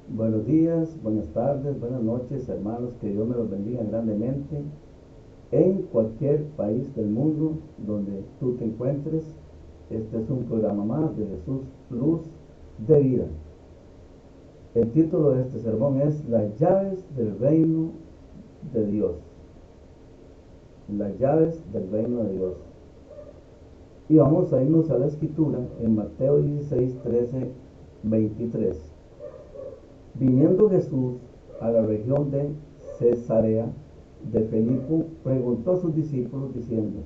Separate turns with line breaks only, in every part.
Buenos días, buenas tardes, buenas noches, hermanos, que Dios me los bendiga grandemente en cualquier país del mundo donde tú te encuentres. Este es un programa más de Jesús Luz de Vida. El título de este sermón es Las llaves del reino de Dios. Las llaves del reino de Dios. Y vamos a irnos a la escritura en Mateo 16, 13, 23. Viniendo Jesús a la región de Cesarea de Filipo, preguntó a sus discípulos diciendo: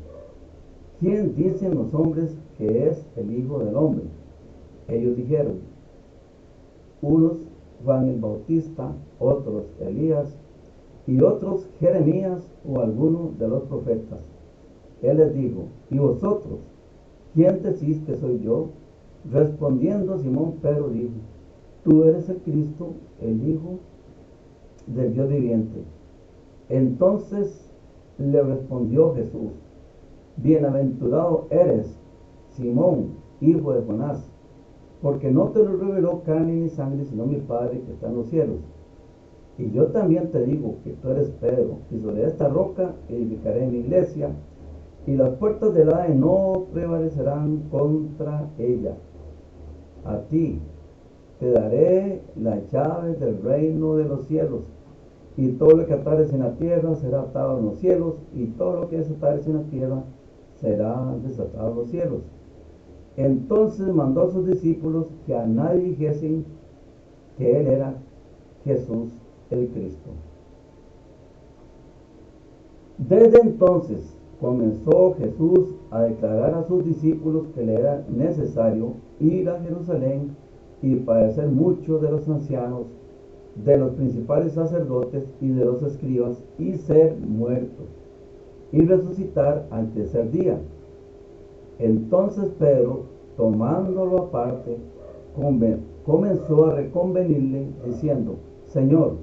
¿Quién dicen los hombres que es el Hijo del Hombre? Ellos dijeron: unos Juan el Bautista, otros Elías, y otros Jeremías o alguno de los profetas. Él les dijo: ¿y vosotros? ¿Quién decís que soy yo? Respondiendo Simón Pedro dijo: Tú eres el Cristo, el Hijo del Dios viviente. Entonces le respondió Jesús: Bienaventurado eres, Simón, hijo de Jonás, porque no te lo reveló carne ni sangre, sino mi Padre que está en los cielos. Y yo también te digo que tú eres Pedro, y sobre esta roca edificaré mi iglesia, y las puertas del Hades no prevalecerán contra ella. A ti te daré las llaves del reino de los cielos, y todo lo que atares en la tierra será atado en los cielos, y todo lo que desatares en la tierra será desatado en los cielos. Entonces mandó a sus discípulos que a nadie dijesen que él era Jesús el Cristo. Desde entonces comenzó Jesús a declarar a sus discípulos que le era necesario ir a Jerusalén y padecer mucho de los ancianos, de los principales sacerdotes y de los escribas, y ser muerto, y resucitar al tercer día. Entonces Pedro, tomándolo aparte, comenzó a reconvenirle, diciendo: Señor,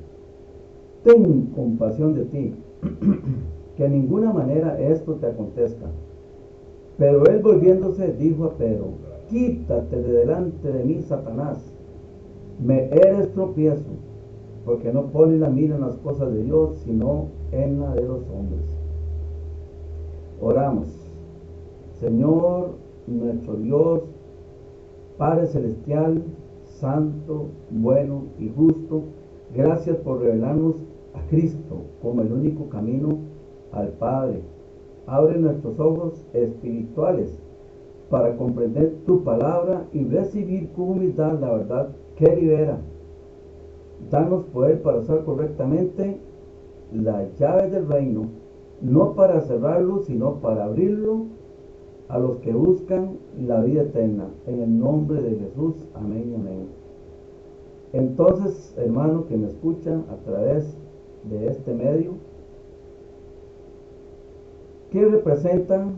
ten compasión de ti, que en ninguna manera esto te acontezca. Pero él, volviéndose, dijo a Pedro: Quítate de delante de mí, Satanás, me eres tropiezo, porque no pones la mira en las cosas de Dios, sino en la de los hombres. Oramos. Señor, nuestro Dios, Padre celestial, santo, bueno y justo, gracias por revelarnos a Cristo como el único camino al Padre. Abre nuestros ojos espirituales para comprender tu palabra y recibir con humildad la verdad que libera. Danos poder para usar correctamente las llaves del reino, no para cerrarlo, sino para abrirlo a los que buscan la vida eterna. En el nombre de Jesús, amén y amén. Entonces, hermano que me escucha a través de este medio, ¿qué representan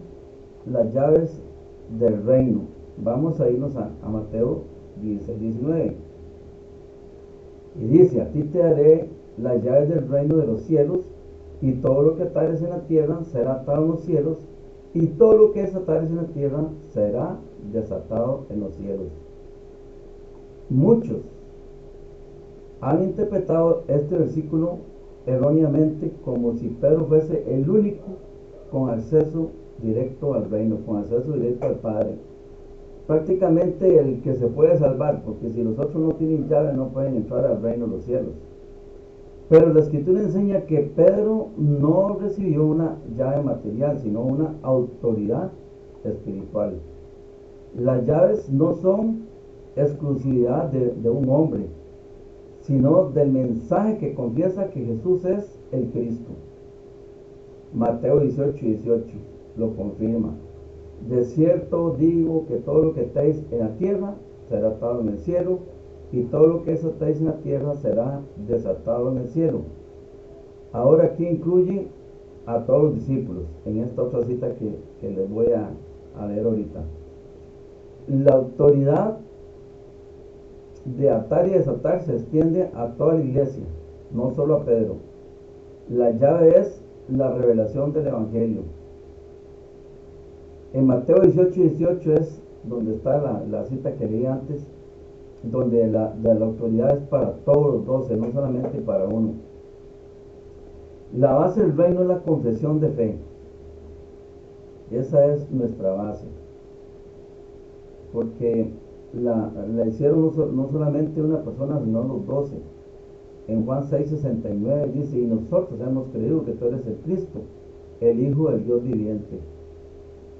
las llaves del reino? Vamos a irnos a Mateo 16, 19. Y dice: a ti te daré las llaves del reino de los cielos, y todo lo que atares en la tierra será atado en los cielos, y todo lo que desatares en la tierra será desatado en los cielos. Muchos han interpretado este versículo erróneamente como si Pedro fuese el único con acceso directo al reino, con acceso directo al Padre. Prácticamente el que se puede salvar, porque si los otros no tienen llave no pueden entrar al reino de los cielos. Pero la escritura enseña que Pedro no recibió una llave material, sino una autoridad espiritual. Las llaves no son exclusividad de un hombre, sino del mensaje que confiesa que Jesús es el Cristo. Mateo 18, 18 lo confirma: de cierto digo que todo lo que estáis en la tierra será atado en el cielo, y todo lo que desatáis en la tierra será desatado en el cielo. Ahora aquí incluye a todos los discípulos, en esta otra cita que les voy a leer ahorita. La autoridad de atar y desatar se extiende a toda la iglesia, no solo a Pedro. La llave es la revelación del Evangelio. En Mateo 18, 18 es donde está la cita que leí antes. donde la autoridad es para todos los 12, no solamente para uno. La base del reino es la confesión de fe. Esa es nuestra base. Porque la hicieron no solamente una persona, sino los 12. En Juan 6:69 dice: y nosotros hemos creído que tú eres el Cristo, el Hijo del Dios viviente.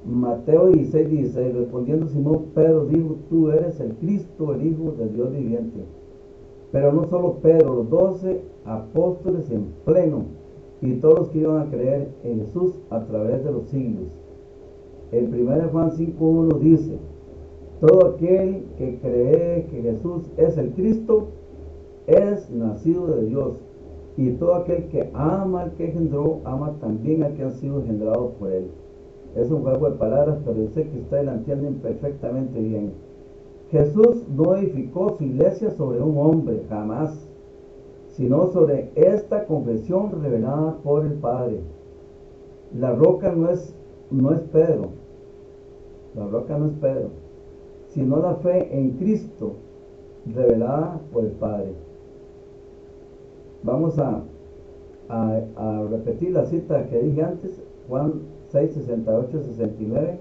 Mateo 16:16, respondiendo Simón Pedro dijo: tú eres el Cristo, el Hijo del Dios viviente. Pero no solo Pedro, los 12 apóstoles en pleno, y todos los que iban a creer en Jesús a través de los siglos. El 1 Juan 5:1 dice: todo aquel que cree que Jesús es el Cristo es nacido de Dios, y todo aquel que ama al que engendró, ama también al que han sido engendrados por él. Es un juego de palabras, pero yo sé que ustedes la entienden perfectamente bien. Jesús no edificó su iglesia sobre un hombre, jamás, sino sobre esta confesión revelada por el Padre. La roca no es Pedro, la roca no es Pedro, sino la fe en Cristo revelada por el Padre. Vamos a repetir la cita que dije antes, Juan 6:68-69.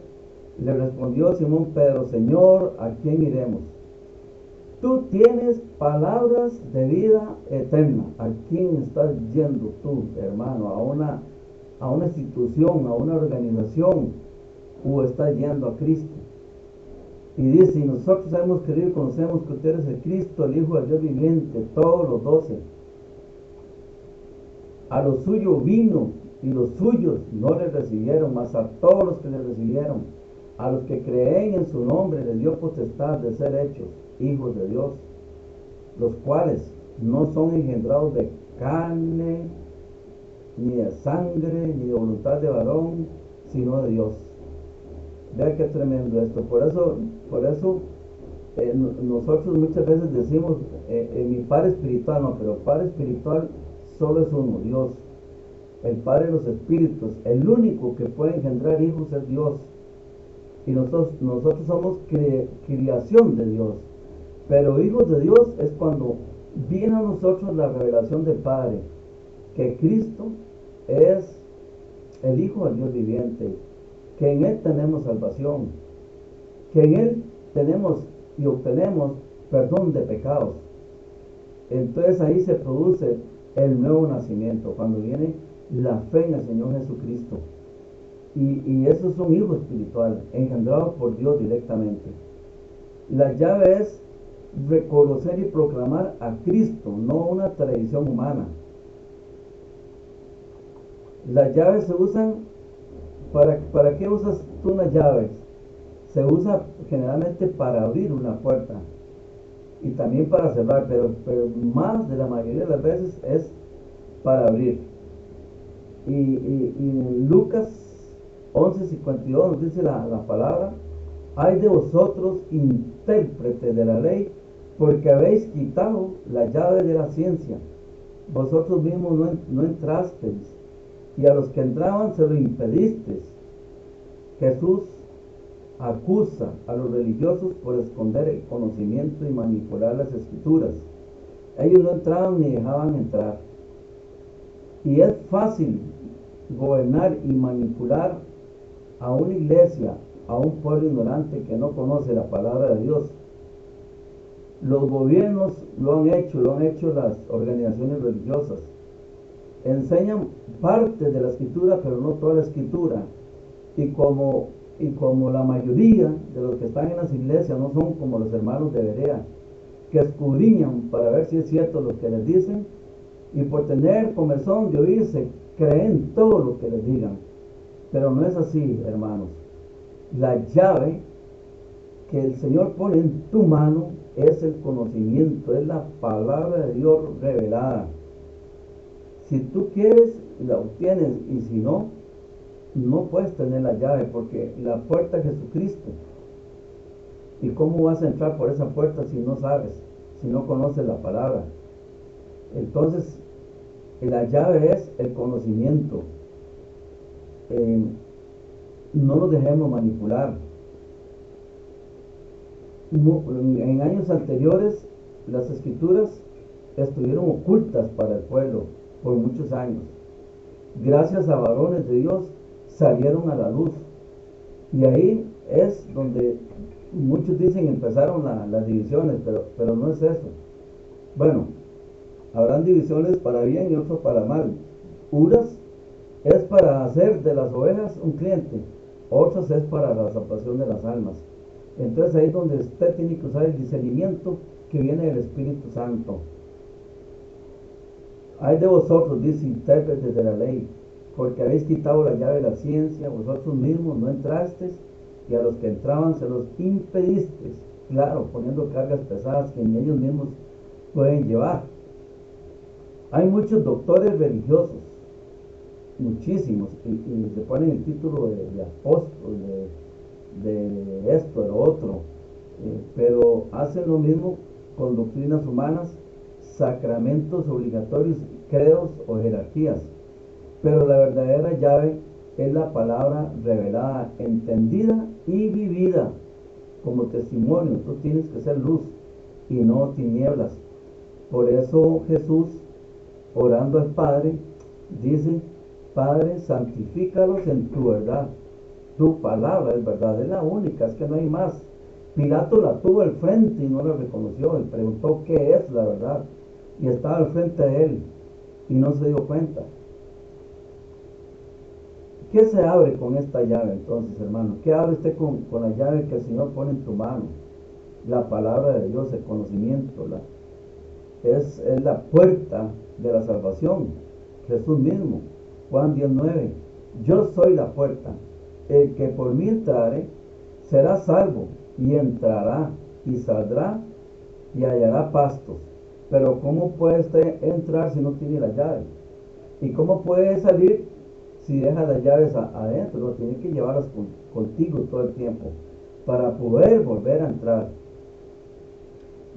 Le respondió Simón Pedro: Señor, ¿a quién iremos? Tú tienes palabras de vida eterna. ¿A quién estás yendo tú, hermano? ¿A una institución, a una organización? ¿O estás yendo a Cristo? Y dice: y nosotros hemos creído y conocemos que usted es el Cristo, el Hijo del Dios viviente. Todos los 12. A lo suyo vino, y los suyos no le recibieron, mas a todos los que le recibieron, a los que creen en su nombre, les dio potestad de ser hechos hijos de Dios, los cuales no son engendrados de carne, ni de sangre, ni de voluntad de varón, sino de Dios. Vea qué tremendo esto. Por eso nosotros muchas veces decimos, mi Padre espiritual, no, pero Padre espiritual solo es uno, Dios, el Padre de los espíritus. El único que puede engendrar hijos es Dios, y nosotros somos creación de Dios. Pero hijos de Dios es cuando viene a nosotros la revelación del Padre, que Cristo es el Hijo del Dios viviente, que en Él tenemos salvación, que en Él tenemos y obtenemos perdón de pecados. Entonces ahí se produce el nuevo nacimiento, cuando viene la fe en el Señor Jesucristo. Y esos son hijos espirituales, engendrados por Dios directamente. La llave es reconocer y proclamar a Cristo, no una tradición humana. Las llaves se usan, ¿para qué usas tú unas llaves? Se usa generalmente para abrir una puerta y también para cerrar, pero más de la mayoría de las veces es para abrir. Y en Lucas 11:52 nos dice la palabra: ay de vosotros, intérpretes de la ley, porque habéis quitado la llave de la ciencia. Vosotros mismos no entrasteis, y a los que entraban se lo impedisteis. Jesús acusa a los religiosos por esconder el conocimiento y manipular las escrituras. Ellos no entraban ni dejaban entrar. Y es fácil gobernar y manipular a una iglesia, a un pueblo ignorante que no conoce la palabra de Dios. Los gobiernos lo han hecho las organizaciones religiosas. Enseñan parte de la escritura, pero no toda la escritura. Y como la mayoría de los que están en las iglesias no son como los hermanos de Berea, que escudriñan para ver si es cierto lo que les dicen, y por tener comezón de oírse, creen todo lo que les digan. Pero no es así, hermanos. La llave que el Señor pone en tu mano es el conocimiento, es la palabra de Dios revelada. Si tú quieres, la obtienes, y si no, no puedes tener la llave, porque la puerta es Jesucristo. ¿Y cómo vas a entrar por esa puerta si no sabes, si no conoces la palabra? Entonces, la llave es el conocimiento. No nos dejemos manipular. En años anteriores, las escrituras estuvieron ocultas para el pueblo por muchos años. Gracias a varones de Dios salieron a la luz. Y ahí es donde muchos dicen empezaron las divisiones, pero no es eso. Bueno, habrán divisiones para bien y otros para mal. Unas es para hacer de las ovejas un cliente, otras es para la salvación de las almas. Entonces ahí es donde usted tiene que usar el discernimiento que viene del Espíritu Santo. Hay de vosotros, dice, intérpretes de la ley, porque habéis quitado la llave de la ciencia, vosotros mismos no entrasteis, y a los que entraban se los impedisteis, claro, poniendo cargas pesadas que ni ellos mismos pueden llevar. Hay muchos doctores religiosos, muchísimos, y se ponen el título de apóstol, de esto, de lo otro, pero hacen lo mismo con doctrinas humanas, sacramentos obligatorios, credos o jerarquías. Pero la verdadera llave es la palabra revelada, entendida y vivida como testimonio. Tú tienes que ser luz y no tinieblas. Por eso Jesús, orando al Padre, dice: Padre, santifícalos en tu verdad. Tu palabra es verdad, es la única, es que no hay más. Pilato la tuvo al frente y no la reconoció. Él preguntó qué es la verdad, y estaba al frente de él y no se dio cuenta. ¿Qué se abre con esta llave entonces, hermano? ¿Qué abre usted con la llave que el Señor pone en tu mano? La palabra de Dios, el conocimiento, es la puerta de la salvación. Jesús mismo, Juan 19: yo soy la puerta, el que por mí entrare será salvo, y entrará y saldrá y hallará pastos. Pero ¿cómo puede usted entrar si no tiene la llave? ¿Y cómo puede salir si deja las llaves adentro? No, tiene que llevarlas contigo todo el tiempo para poder volver a entrar.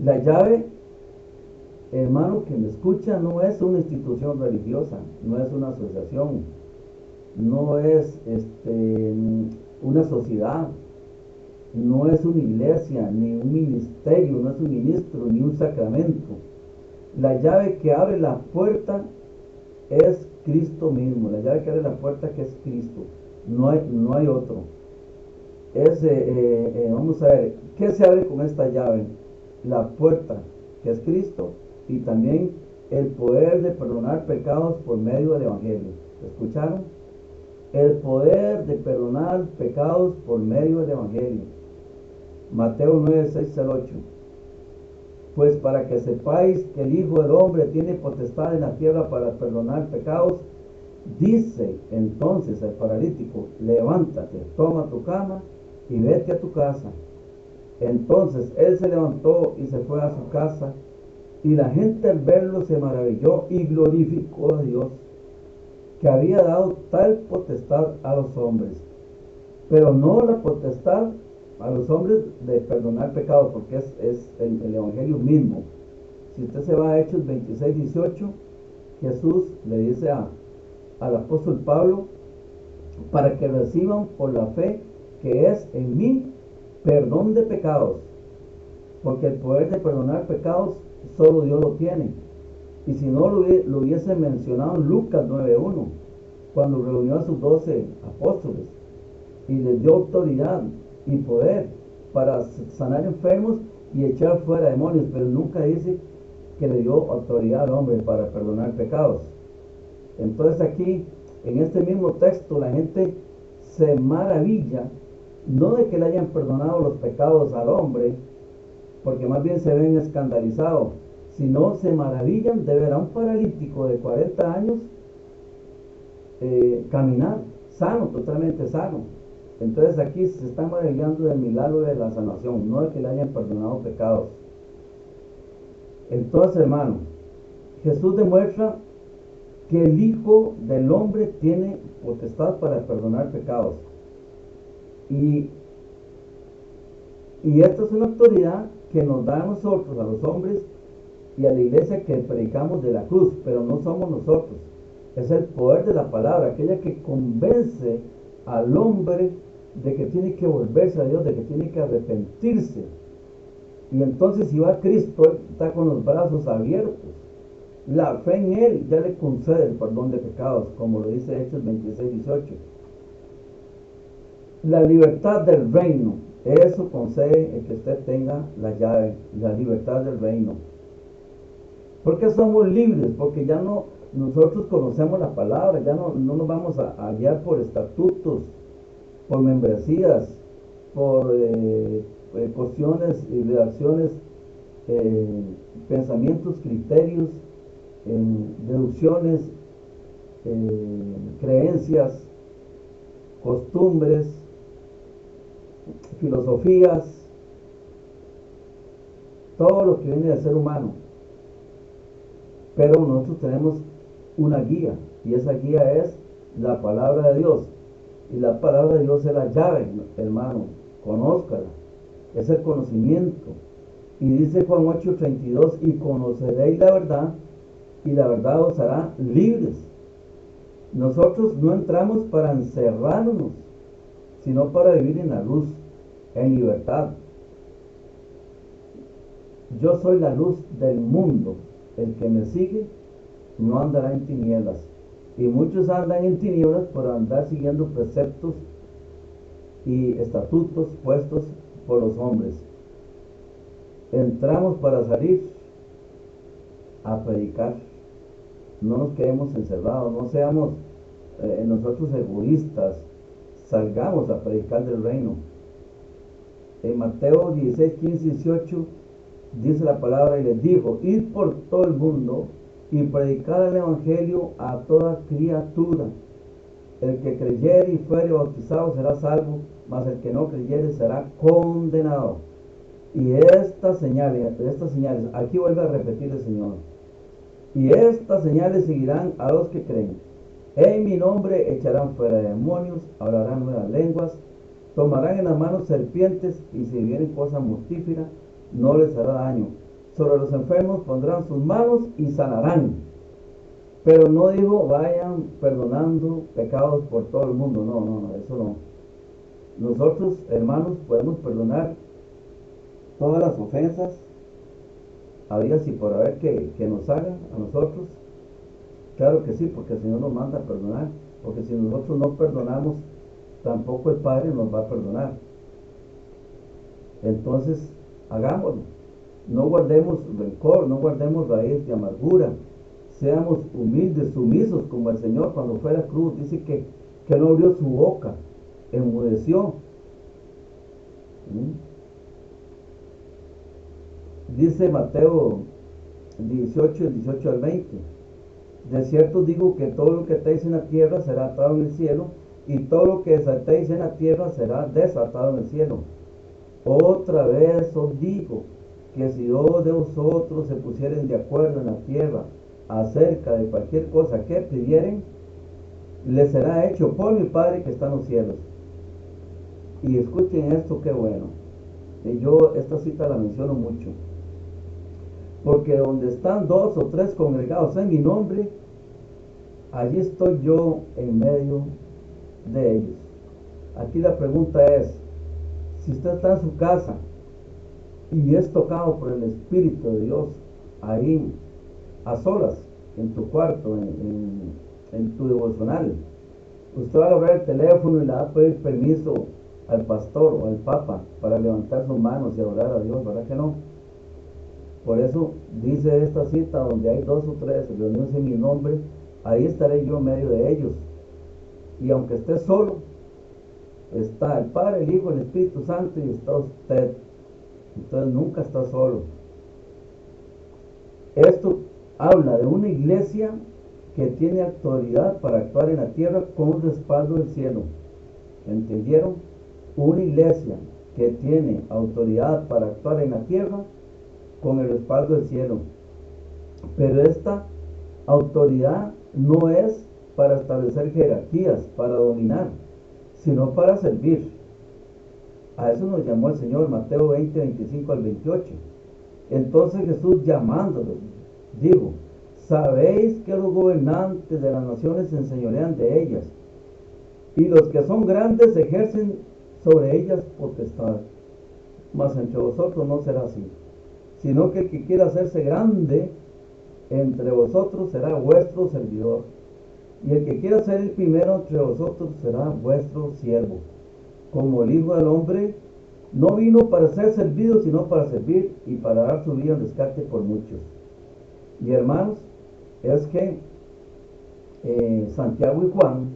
La llave, hermano que me escucha, no es una institución religiosa, no es una asociación, no es una sociedad, no es una iglesia, ni un ministerio, no es un ministro, ni un sacramento. La llave que abre la puerta es Cristo mismo. La llave que abre la puerta, que es Cristo. No hay otro. Vamos a ver, ¿qué se abre con esta llave? La puerta, que es Cristo, y también el poder de perdonar pecados por medio del Evangelio. ¿Escucharon? El poder de perdonar pecados por medio del Evangelio. Mateo 9, 6 al 8. Pues para que sepáis que el Hijo del Hombre tiene potestad en la tierra para perdonar pecados, dice entonces al paralítico: levántate, toma tu cama y vete a tu casa. Entonces él se levantó y se fue a su casa, y la gente al verlo se maravilló y glorificó a Dios, que había dado tal potestad a los hombres, pero no la potestad a los hombres de perdonar pecados, porque es el Evangelio mismo. Si usted se va a Hechos 26, 18, Jesús le dice al apóstol Pablo: para que reciban por la fe que es en mí perdón de pecados, porque el poder de perdonar pecados solo Dios lo tiene. Y si no lo hubiese mencionado en Lucas 9:1, cuando reunió a sus 12 apóstoles y les dio autoridad y poder para sanar enfermos y echar fuera demonios, pero nunca dice que le dio autoridad al hombre para perdonar pecados. Entonces aquí, en este mismo texto, la gente se maravilla, no de que le hayan perdonado los pecados al hombre, porque más bien se ven escandalizados, sino se maravillan de ver a un paralítico de 40 años caminar sano, totalmente sano. Entonces aquí se están maravillando del milagro de la sanación, no de que le hayan perdonado pecados. Entonces, hermano, Jesús demuestra que el Hijo del Hombre tiene potestad para perdonar pecados. Y esta es una autoridad que nos da a nosotros, a los hombres y a la iglesia, que predicamos de la cruz, pero no somos nosotros. Es el poder de la palabra, aquella que convence al hombre de que tiene que volverse a Dios, de que tiene que arrepentirse. Y entonces si va a Cristo, Él está con los brazos abiertos. La fe en Él ya le concede el perdón de pecados, como lo dice Hechos 26:18. La libertad del reino, eso concede el que usted tenga la llave, la libertad del reino. ¿Por qué somos libres? Porque ya no, nosotros conocemos la palabra, ya no nos vamos a guiar por estatutos, por membresías, por cuestiones y redacciones, pensamientos, criterios, deducciones, creencias, costumbres, filosofías, todo lo que viene del ser humano. Pero nosotros tenemos una guía, y esa guía es la palabra de Dios. Y la palabra de Dios es la llave, hermano, conózcala, es el conocimiento. Y dice Juan 8:32, y conoceréis la verdad, y la verdad os hará libres. Nosotros no entramos para encerrarnos, sino para vivir en la luz, en libertad. Yo soy la luz del mundo. El que me sigue no andará en tinieblas. Y muchos andan en tinieblas por andar siguiendo preceptos y estatutos puestos por los hombres. Entramos para salir a predicar. No nos quedemos encerrados, no seamos nosotros egoístas. Salgamos a predicar del reino. En Mateo 16:15-18 dice la palabra, y les dijo: id por todo el mundo y predicad el evangelio a toda criatura. El que creyere y fuere bautizado será salvo, mas el que no creyere será condenado. Y estas señales, aquí vuelve a repetir el Señor, y estas señales seguirán a los que creen. En mi nombre echarán fuera demonios, hablarán nuevas lenguas, tomarán en las manos serpientes, y si vienen cosa mortífera no les hará daño. Sobre los enfermos pondrán sus manos y sanarán. Pero no dijo vayan perdonando pecados por todo el mundo. No, eso no. Nosotros, hermanos, podemos perdonar todas las ofensas habidas y por haber que nos hagan a nosotros. Claro que sí, porque el Señor nos manda a perdonar. Porque si nosotros no perdonamos, tampoco el Padre nos va a perdonar. Entonces, hagámoslo. No guardemos rencor, no guardemos raíz de amargura. Seamos humildes, sumisos, como el Señor cuando fue a la cruz. Dice que no abrió su boca, enmudeció. Dice Mateo 18:18-20. De cierto digo que todo lo que atéis en la tierra será atado en el cielo, y todo lo que desatéis en la tierra será desatado en el cielo. Otra vez os digo que si dos de vosotros se pusieren de acuerdo en la tierra acerca de cualquier cosa que pidieren, les será hecho por mi Padre que está en los cielos. Y escuchen esto, qué bueno. Y yo esta cita la menciono mucho. Porque donde están dos o tres congregados en mi nombre, allí estoy yo en medio de ellos. Aquí la pregunta es, si usted está en su casa y es tocado por el Espíritu de Dios, ahí a solas, en tu cuarto, en tu devocional, usted va a agarrar el teléfono y le va a pedir permiso al pastor o al papa para levantar sus manos y adorar a Dios, ¿verdad que no? Por eso dice esta cita, donde hay dos o tres reunidos en mi nombre, ahí estaré yo en medio de ellos. Y aunque esté solo, está el Padre, el Hijo, el Espíritu Santo, y está usted. Entonces nunca está solo. Esto habla de una iglesia que tiene autoridad para actuar en la tierra con respaldo del cielo. ¿Entendieron? Una iglesia que tiene autoridad para actuar en la tierra con el respaldo del cielo. Pero esta autoridad no es para establecer jerarquías, para dominar, sino para servir. A eso nos llamó el Señor, Mateo 20:25-28. Entonces Jesús, llamándolos, dijo: sabéis que los gobernantes de las naciones se enseñorean de ellas, y los que son grandes ejercen sobre ellas potestad. Mas entre vosotros no será así. sino que el que quiera hacerse grande entre vosotros será vuestro servidor. Y el que quiera ser el primero entre vosotros será vuestro siervo. Como el Hijo del Hombre no vino para ser servido, sino para servir y para dar su vida en rescate por muchos. Y hermanos, es que Santiago y Juan,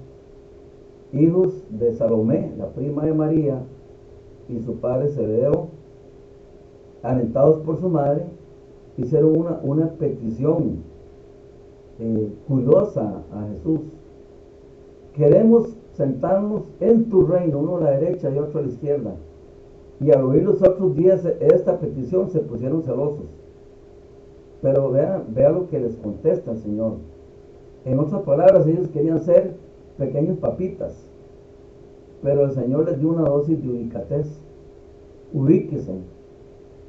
hijos de Salomé, la prima de María, y su padre Zebedeo, alentados por su madre, hicieron una petición curiosa a Jesús. Queremos sentarnos en tu reino, uno a la derecha y otro a la izquierda. Y al oír los otros 10 esta petición se pusieron celosos. Pero vea lo que les contesta el Señor. En otras palabras, ellos querían ser pequeños papitas, pero el Señor les dio una dosis de ubicatez. Ubíquese,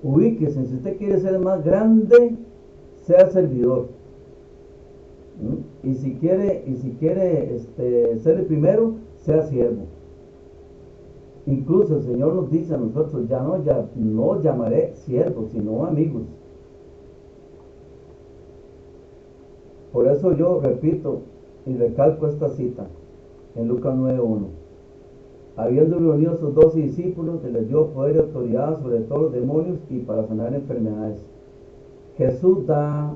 ubíquese. Si usted quiere ser más grande, sea servidor. Y si quiere ser el primero, sea siervo. Incluso el Señor nos dice a nosotros, ya no llamaré siervos, sino amigos. Por eso yo repito y recalco esta cita en Lucas 9:1. Habiendo reunido a sus 12 discípulos, les dio poder y autoridad sobre todos los demonios y para sanar enfermedades. Jesús da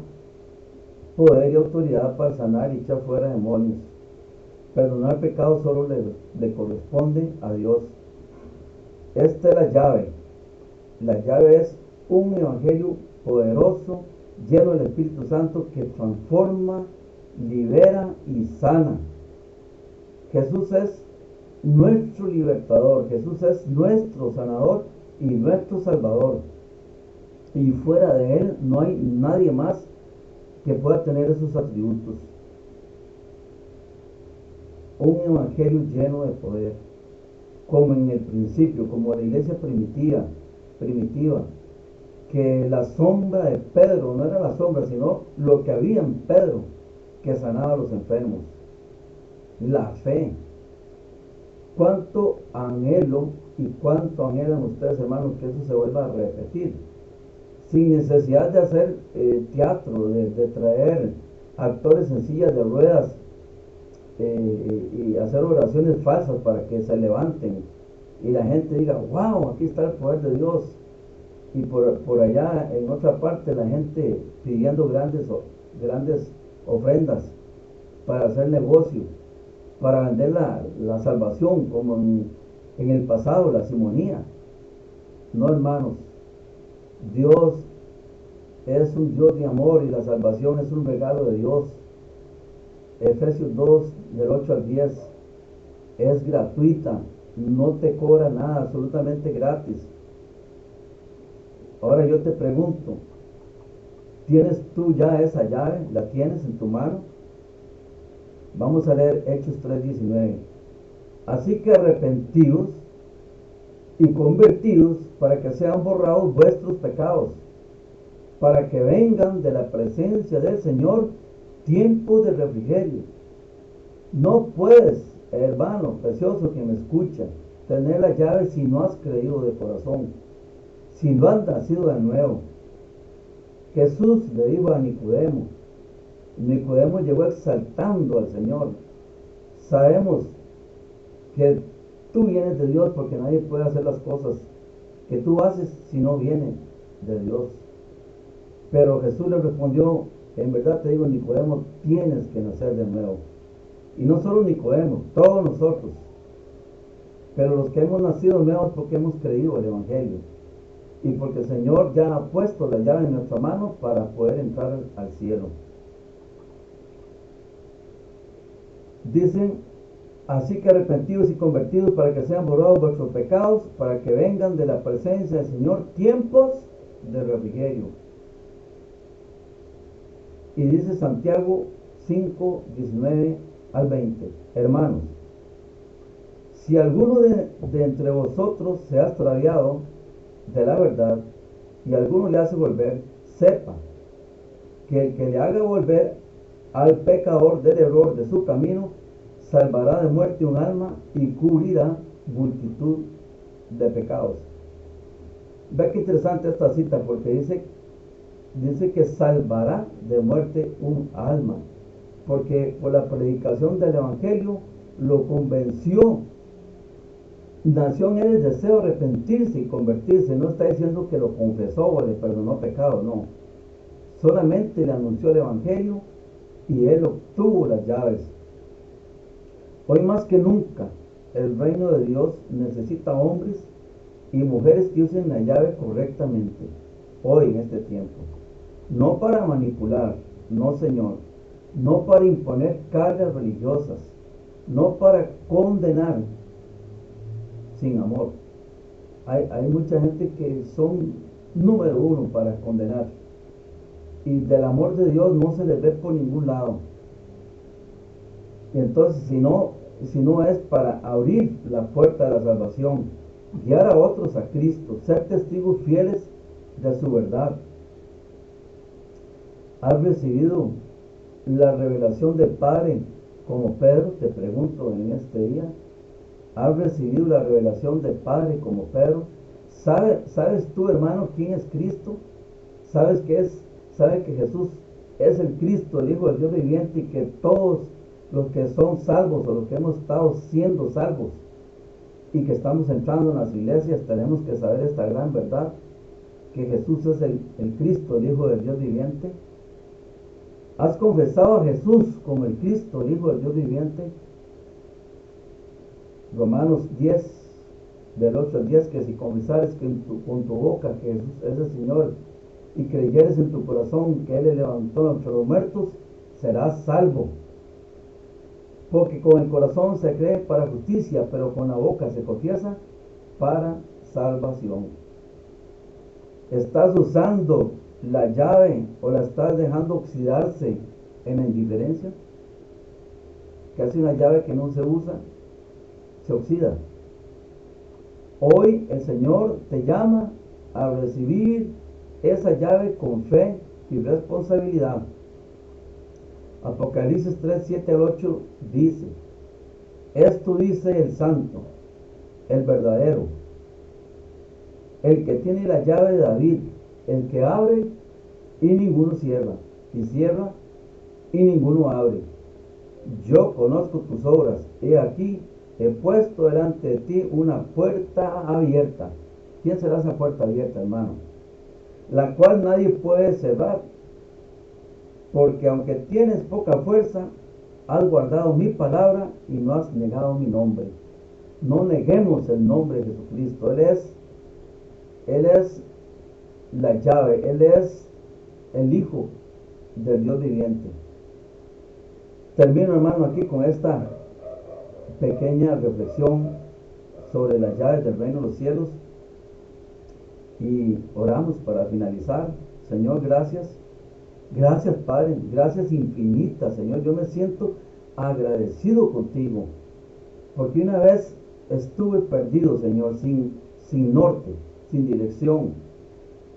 poder y autoridad para sanar y echar fuera demonios. Perdonar pecados solo le corresponde a Dios. Esta es la llave. La llave es un evangelio poderoso, lleno del Espíritu Santo, que transforma, libera y sana. Jesús es nuestro libertador, Jesús es nuestro sanador y nuestro salvador. Y fuera de Él no hay nadie más que pueda tener esos atributos. Un evangelio lleno de poder, como en el principio, como la iglesia primitiva, que la sombra de Pedro no era la sombra, sino lo que había en Pedro, que sanaba a los enfermos. La fe. Cuánto anhelo y cuánto anhelan ustedes, hermanos, que eso se vuelva a repetir, sin necesidad de hacer teatro, de traer actores en sillas de ruedas y hacer oraciones falsas para que se levanten y la gente diga, wow, aquí está el poder de Dios. Y por allá en otra parte la gente pidiendo grandes ofrendas para hacer negocio, para vender la salvación, como en el pasado, la simonía. No, hermanos, Dios es un Dios de amor y la salvación es un regalo de Dios. Efesios 2, del 8 al 10, es gratuita, no te cobra nada, absolutamente gratis. Ahora yo te pregunto, ¿tienes tú ya esa llave? ¿La tienes en tu mano? Vamos a leer Hechos 3:19. Así que arrepentidos y convertidos para que sean borrados vuestros pecados, para que vengan de la presencia del Señor tiempos de refrigerio. No puedes, hermano precioso que me escucha, tener la llave si no has creído de corazón, si no has nacido de nuevo. Jesús le dijo a Nicodemo, Nicodemo llegó exaltando al Señor. Sabemos que tú vienes de Dios, porque nadie puede hacer las cosas que tú haces si no viene de Dios. Pero Jesús le respondió, en verdad te digo, Nicodemo, tienes que nacer de nuevo. Y no solo Nicodemo, todos nosotros. Pero los que hemos nacido nuevos porque hemos creído el Evangelio. Y porque el Señor ya ha puesto la llave en nuestra mano para poder entrar al cielo. Dicen, así que arrepentidos y convertidos para que sean borrados vuestros pecados, para que vengan de la presencia del Señor tiempos de refrigerio. Y dice Santiago 5, 19 al 20, hermanos, si alguno de entre vosotros se ha extraviado de la verdad y alguno le hace volver, sepa que el que le haga volver al pecador del error de su camino, salvará de muerte un alma y cubrirá multitud de pecados. Ve qué interesante esta cita, porque dice dice que salvará de muerte un alma, porque por la predicación del Evangelio lo convenció. Nació en él el deseo de arrepentirse y convertirse. No está diciendo que lo confesó o le perdonó pecado, no. Solamente le anunció el Evangelio y él obtuvo las llaves. Hoy más que nunca, el reino de Dios necesita hombres y mujeres que usen la llave correctamente. Hoy en este tiempo. No para manipular, no, Señor. No para imponer cargas religiosas. No para condenar sin amor. Hay mucha gente que son número uno para condenar. Y del amor de Dios no se les ve por ningún lado. Y entonces, si no es para abrir la puerta de la salvación, guiar a otros a Cristo, ser testigos fieles de su verdad. ¿Has recibido la revelación del Padre como Pedro? Te pregunto en este día. ¿Has recibido la revelación del Padre como Pedro? ¿Sabes tú, hermano, quién es Cristo? ¿Sabes que Jesús es el Cristo, el Hijo del Dios viviente, y que todos los que son salvos o los que hemos estado siendo salvos y que estamos entrando en las iglesias tenemos que saber esta gran verdad, que Jesús es el Cristo, el Hijo del Dios viviente? ¿Has confesado a Jesús como el Cristo, el Hijo del Dios viviente? Romanos 10, del 8 al 10, que si confesares con tu boca que Jesús es el Señor y creyeres en tu corazón que Él le levantó entre los muertos, serás salvo. Porque con el corazón se cree para justicia, pero con la boca se confiesa para salvación. ¿Estás usando la llave o la estás dejando oxidarse en la indiferencia? ¿Qué hace una llave que no se usa? Se oxida. Hoy el Señor te llama a recibir esa llave con fe y responsabilidad. Apocalipsis 3, 7 al 8 dice: esto dice el santo, el verdadero, el que tiene la llave de David, el que abre y ninguno cierra, y cierra y ninguno abre. Yo conozco tus obras, he aquí, he puesto delante de ti una puerta abierta. ¿Quién será esa puerta abierta, hermano? La cual nadie puede cerrar, porque aunque tienes poca fuerza, has guardado mi palabra y no has negado mi nombre. No neguemos el nombre de Jesucristo. Él es la llave, Él es el Hijo del Dios viviente. Termino, hermano, aquí con esta pequeña reflexión sobre las llaves del reino de los cielos y oramos para finalizar. Señor, gracias. Gracias, Padre, gracias infinitas, Señor. Yo me siento agradecido contigo, porque una vez estuve perdido, Señor, sin norte, sin dirección.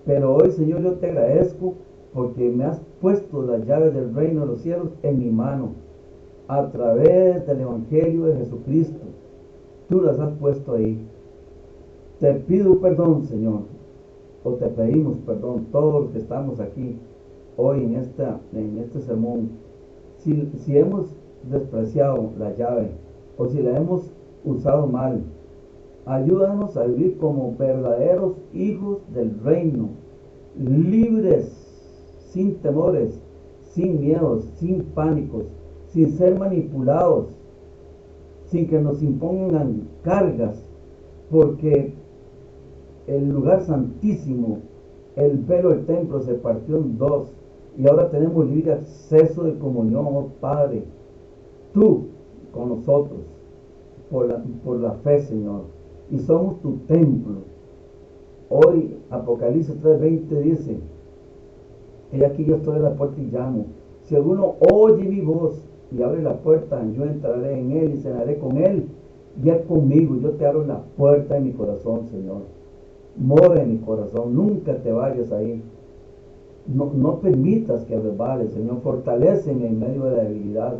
Pero hoy, Señor, yo te agradezco porque me has puesto las llaves del reino de los cielos en mi mano, a través del Evangelio de Jesucristo. Tú las has puesto ahí. Te pido perdón, Señor, o te pedimos perdón, todos los que estamos aquí hoy en este sermón, si hemos despreciado la llave o si la hemos usado mal. Ayúdanos a vivir como verdaderos hijos del reino, libres, sin temores, sin miedos, sin pánicos, sin ser manipulados, sin que nos impongan cargas, porque el lugar santísimo, el velo del templo se partió en dos y ahora tenemos libre acceso de comunión, oh Padre, tú con nosotros, por la fe, Señor, y somos tu templo. Hoy Apocalipsis 3:20 dice: he aquí yo estoy a la puerta y llamo. Si alguno oye mi voz y abre la puerta, yo entraré en él y cenaré con él y él conmigo. Yo te abro la puerta de mi corazón, Señor. Mora en mi corazón, nunca te vayas ahí. No permitas que resbales, Señor. Fortaléceme en medio de la debilidad.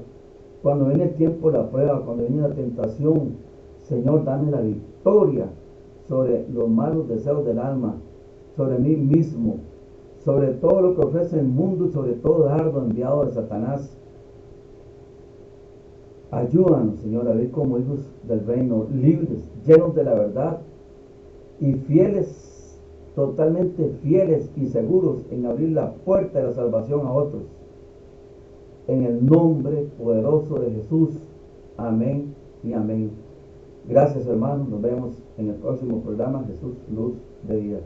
Cuando viene el tiempo de la prueba, cuando viene la tentación, Señor, dame la victoria sobre los malos deseos del alma, sobre mí mismo, sobre todo lo que ofrece el mundo y sobre todo dardo enviado de Satanás. Ayúdanos, Señor, a vivir como hijos del reino, libres, llenos de la verdad y fieles, totalmente fieles y seguros en abrir la puerta de la salvación a otros. En el nombre poderoso de Jesús. Amén y amén. Gracias, hermanos. Nos vemos en el próximo programa. Jesús, luz de vida.